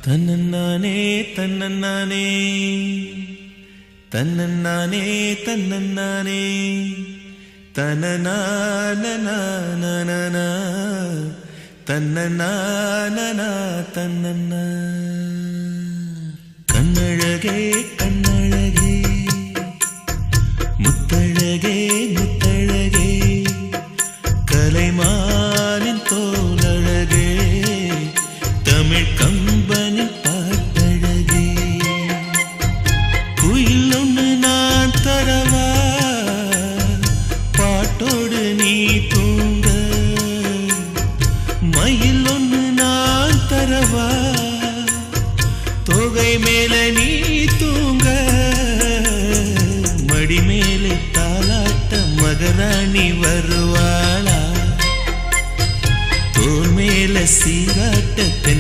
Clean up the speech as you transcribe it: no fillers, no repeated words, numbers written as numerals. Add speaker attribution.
Speaker 1: தன்னன்னானே தன்னன்னானே தன்னன்னானே தன்னன்னானே தனநானநானநா தன்னநானனா தன்னன்னா. கண்ணழகே கண்ணழகே முத்தழகே முத்தழகே கலைமானின் தோலழகே தமிழ் கம்பனின் பாட்டழகே. குயில் ஒன்று நான் தரவா பாட்டோடு நீ தூங்க, மயில் ஒன்று நான் தரவா தோகை மேல நீ தூங்க, மடி மேலே தாலாட்ட மகராணி வருவாளா, தோல் மேல சீராட்ட தென்